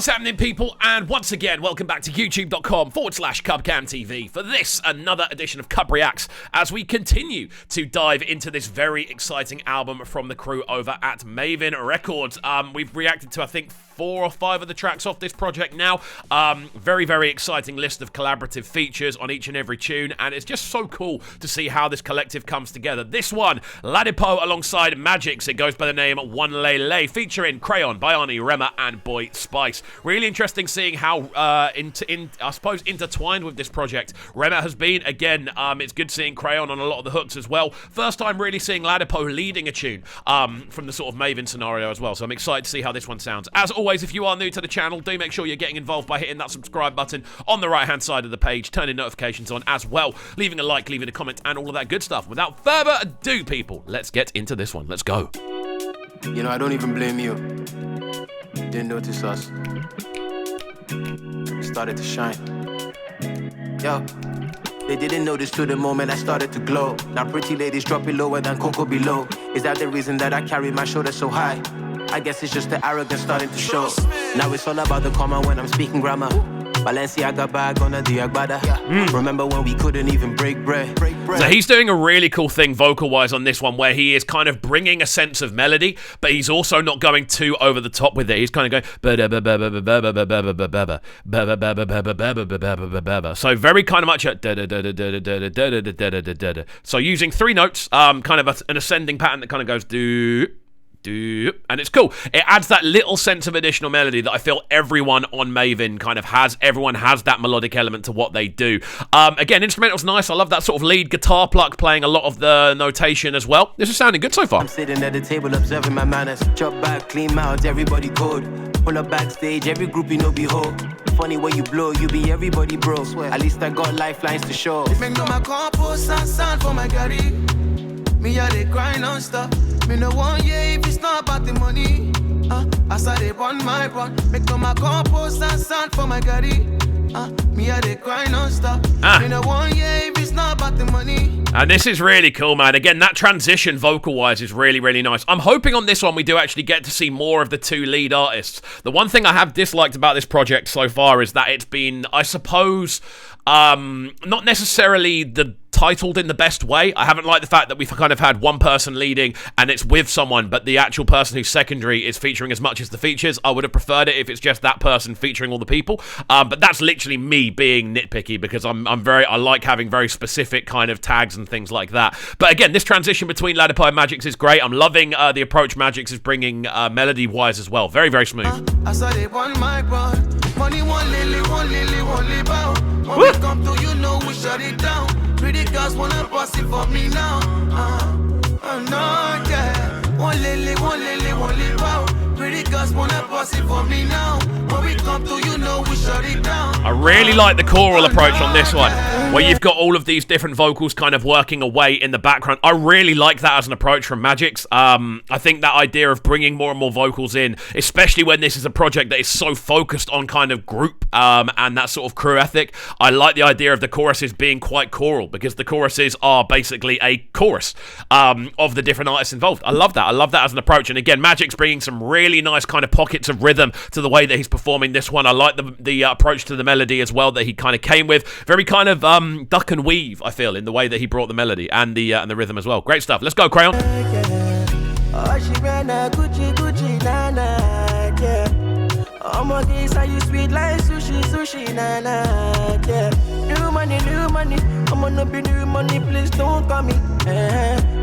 What's happening, people? And once again, welcome back to youtube.com/CubCamTV for this, another edition of CUBREACTS, as we continue to dive into this very exciting album from the crew over at Mavins Records. We've reacted to, I think, 4 or 5 of the tracks off this project now. Very, very exciting list of collaborative features on each and every tune, and it's just so cool to see how this collective comes together. This one, LADIPOE alongside Magixx. It goes by the name l.a.x, featuring Crayon, Bayanni, Rema, and boy Spyce. Really interesting seeing how, I suppose, intertwined with this project Rema has been. Again, it's good seeing Crayon on a lot of the hooks as well. First time really seeing LADIPOE leading a tune from the sort of Mavin scenario as well, so I'm excited to see how this one sounds. As always, if you are new to the channel, do make sure you're getting involved by hitting that subscribe button on the right hand side of the page, turning notifications on as well, leaving a like, leaving a comment, and all of that good stuff. Without further ado, people, let's get into this one. Let's go. You know, I don't even blame you. Didn't notice us. Started to shine. Yo, they didn't notice till the moment I started to glow. Now pretty ladies drop it lower than Coco below. Is that the reason that I carry my shoulders so high? I guess it's just the arrogance starting to show. Now it's all about the comma when I'm speaking grammar. Balenciaga bag on a Diagbada. Remember when we couldn't even break bread? So he's doing a really cool thing vocal-wise on this one, where he is kind of bringing a sense of melody, but he's also not going too over the top with it. He's kind of going so very kind of much so using 3 notes, kind of an ascending pattern that kind of goes do. And it's cool. It adds that little sense of additional melody that I feel everyone on Mavin kind of has. Everyone has that melodic element to what they do. Again, instrumental's nice. I love that sort of lead guitar pluck playing a lot of the notation as well. This is sounding good so far. I'm sitting at the table observing my manners. Chop back, clean mouth, everybody cold. Pull up backstage, every group you know behold. Funny when you blow, you be everybody bro. At least I got lifelines to show. Make no my compose and sound for my Gary. Me a dey grind non-stop. Me no want if it's not about the money. I started on my run. Make no my compose and sound for my Gary. Me a dey grind non-stop. Me no want if it's not about the money. And this is really cool, man. Again, that transition vocal-wise is really, really nice. I'm hoping on this one we do actually get to see more of the 2 lead artists. The one thing I have disliked about this project so far is that it's been, I suppose, not necessarily titled in the best way. I haven't liked the fact that we've kind of had one person leading and it's with someone, but the actual person who's secondary is featuring as much as the features. I would have preferred it if it's just that person featuring all the people. But that's literally me being nitpicky, because I like having very specific kind of tags and things like that. But again, this transition between LADIPOE and Magixx is great. I'm loving the approach Magixx is bringing melody-wise as well. Very, very smooth. I saw they want my run. Money, one lily, bow. When we come to, you know we shut it down. Pretty girls wanna bust it for me now. No, yeah. One lily, bow. Pretty girls wanna bust it for me now. When we come to, you know we shut it down. I really like the choral approach on this one, where you've got all of these different vocals kind of working away in the background. I really like that as an approach from Magixx. I think that idea of bringing more and more vocals in, especially when this is a project that is so focused on kind of group and that sort of crew ethic. I like the idea of the choruses being quite choral, because the choruses are basically a chorus of the different artists involved. I love that. I love that as an approach. And again, Magixx bringing some really nice kind of pockets of rhythm to the way that he's performing this one. I like the approach to the melody as well that he kind of came with. Very kind of duck and weave, I feel, in the way that he brought the melody and the rhythm as well. Great stuff. Let's go, Crayon. You sweet like sushi, yeah. New money, I'm gonna be new money, please don't call me.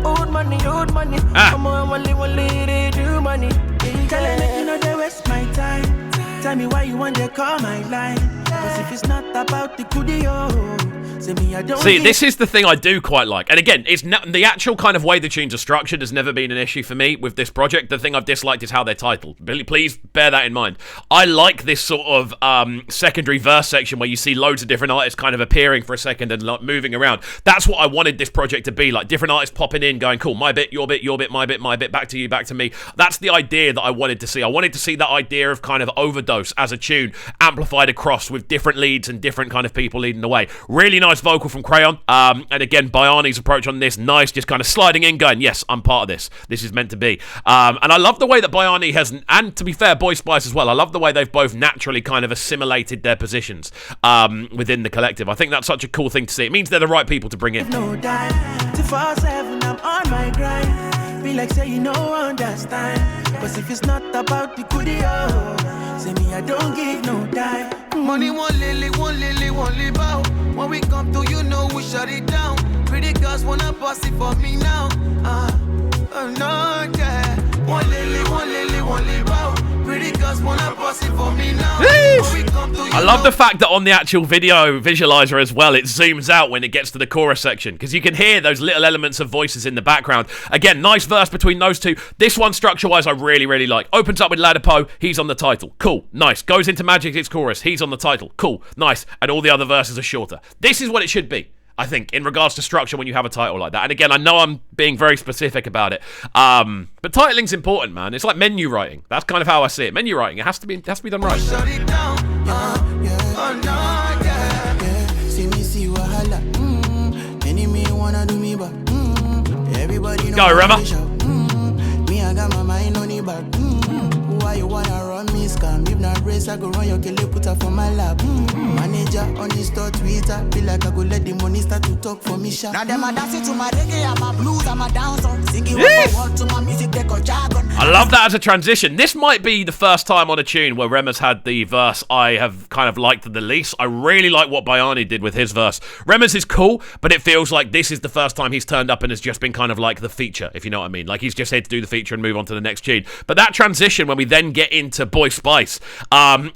Old money, I'm only lady, new money. Tell me, you know they waste my time. Tell me why you want to call my line. Cause if it's not about the goodie, See, this is the thing I do quite like. And again, it's the actual kind of way the tunes are structured has never been an issue for me with this project. The thing I've disliked is how they're titled. Please bear that in mind. I like this sort of secondary verse section where you see loads of different artists kind of appearing for a second and like moving around. That's what I wanted this project to be like. Different artists popping in, going, cool, my bit, your bit, my bit, back to you, back to me. That's the idea that I wanted to see. I wanted to see that idea of kind of overdose as a tune amplified across with different leads and different kind of people leading the way. Really nice vocal from Crayon. And again, Bayanni's approach on this, nice, just kind of sliding in, going, yes, I'm part of this. This is meant to be. And I love the way that Bayanni has, and to be fair, Boy Spyce as well, I love the way they've both naturally kind of assimilated their positions within the collective. I think that's such a cool thing to see. It means they're the right people to bring in. No time, 24/7, I'm on my grind. Be like say you know understand. Cause if it's not about the goodie, say me I don't give no time. Money one lily, one bow. When we come to you know we shut it down. Pretty girls wanna pass it for me now. No, yeah. One lily, bow. Pretty girls wanna pass it for me now. I love the fact that on the actual video visualizer as well, it zooms out when it gets to the chorus section, because you can hear those little elements of voices in the background. Again, nice verse between those two. This one, structure-wise, I really, really like. Opens up with LADIPOE, he's on the title. Cool, nice. Goes into Magixx chorus, he's on the title. Cool, nice. And all the other verses are shorter. This is what it should be, I think, in regards to structure when you have a title like that. And again, I know I'm being very specific about it, but titling's important, man. It's like menu writing. That's kind of how I see it. Menu writing, it has to be done right. Shut it down. See me see wahala. Enemy wanna do me back. Everybody know go, Rema. Me I got my mind on it back. Why you wanna run me scam? If not race, I go run your killer, put her for my lap. Manager on the store Twitter, feel like I go let the money start to talk for me. Now them a dancing to my reggae, I'm a blues, I'm a dancer. Singing what I want to my music, they go jargon. I love that as a transition. This might be the first time on a tune where Rema's had the verse I have kind of liked the least. I really like what Bayanni did with his verse. Rema's is cool, but it feels like this is the first time he's turned up and has just been kind of like the feature, if you know what I mean. Like he's just here to do the feature and move on to the next tune. But that transition when we then get into Boy Spyce,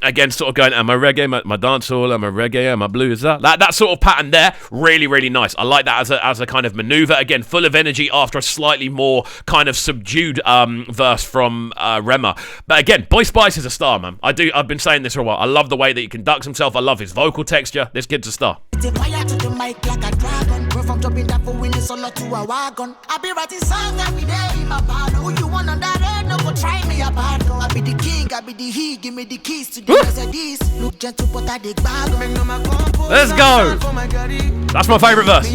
again, sort of going, am I reggae, my dancehall, am I reggae, am I blues, that sort of pattern there, really, really nice. I like that as a kind of maneuver. Again, full of energy after a slightly more kind of subdued verse from Rema. But again, Boy Spyce is a star, man. I've been saying this for a while. I love the way that he conducts himself. I love his vocal texture. This kid's a star. Fire to the mic like a dragon. Go from dropping that for winning solo to a wagon. I be writing songs every day in my band. Who you want on that end? No go try me a bad. I be the king, I be the he. Give me the keys to the Mercedes. Look gentle, but I dig bag. Let's go. That's my favorite verse.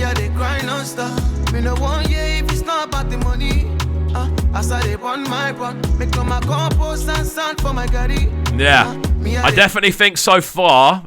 Me no want if it's not about the money. I started on my run. Make no my compost and sand for my gaddy. Yeah. I definitely think so far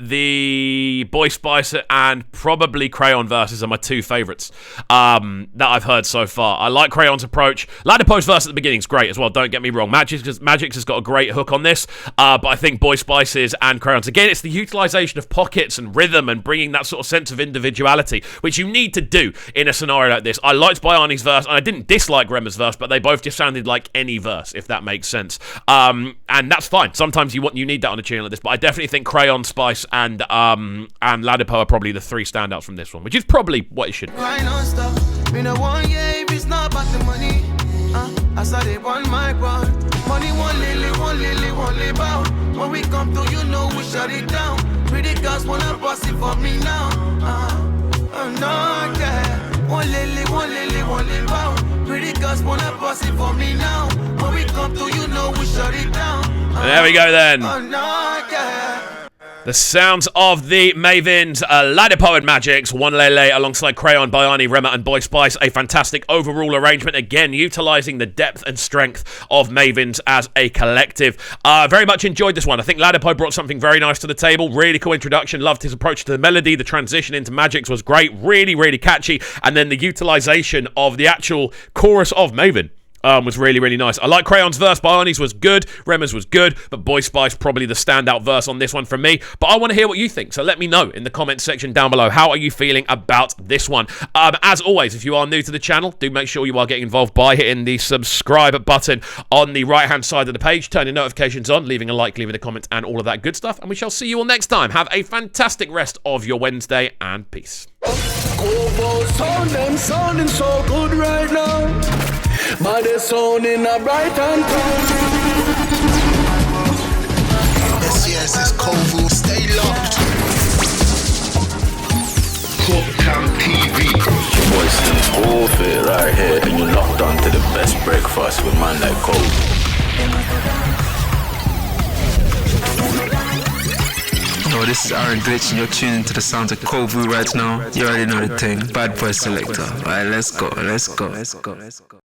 the Boy Spyce and probably Crayon verses are my two favourites that I've heard so far. I like Crayon's approach. LADIPOE's verse at the beginning is great as well, don't get me wrong. Magixx has got a great hook on this, but I think Boy Spyce's and Crayon's, again, it's the utilisation of pockets and rhythm and bringing that sort of sense of individuality, which you need to do in a scenario like this. I liked Bayanni's verse, and I didn't dislike Rema's verse, but they both just sounded like any verse, if that makes sense. And that's fine. Sometimes you need that on a tune like this, but I definitely think Crayon, Spyce, and LADIPOE are probably the three standouts from this one, which is probably what it should be. I started on my run. Money one lily bow. When we come to you know we shut it down. Pretty girls wanna pass it for me now. No, yeah. One lily bow. Pretty girls wanna pass it for me now. When we come to you know we shut it down. There we go then. No, yeah. The sounds of the Mavins, LADIPOE and Magixx, one l.a.x alongside Crayon, Bayanni, Rema and Boy Spyce. A fantastic overall arrangement, again, utilising the depth and strength of Mavins as a collective. Very much enjoyed this one. I think LADIPOE brought something very nice to the table. Really cool introduction. Loved his approach to the melody. The transition into Magixx was great. Really, really catchy. And then the utilisation of the actual chorus of Mavin was really, really nice. I like Crayon's verse. Bayanni's was good. Rema's was good. But Boy Spyce probably the standout verse on this one from me. But I want to hear what you think. So let me know in the comments section down below. How are you feeling about this one? As always, if you are new to the channel, do make sure you are getting involved by hitting the subscribe button on the right-hand side of the page. Turning notifications on, leaving a like, leaving a comment, and all of that good stuff. And we shall see you all next time. Have a fantastic rest of your Wednesday, and peace. Sounding so good right now. But they're sounding a bright and cold. Yes, it's Kovu. Stay locked. Cooktown TV. Your boy Slim's whole fit right here, and you're locked on to the best breakfast with man like Kovu. Yo, this is Aaron Glitch and you're tuning to the sounds of Kovu right now. You already know the thing. Bad boy selector. Alright, let's go.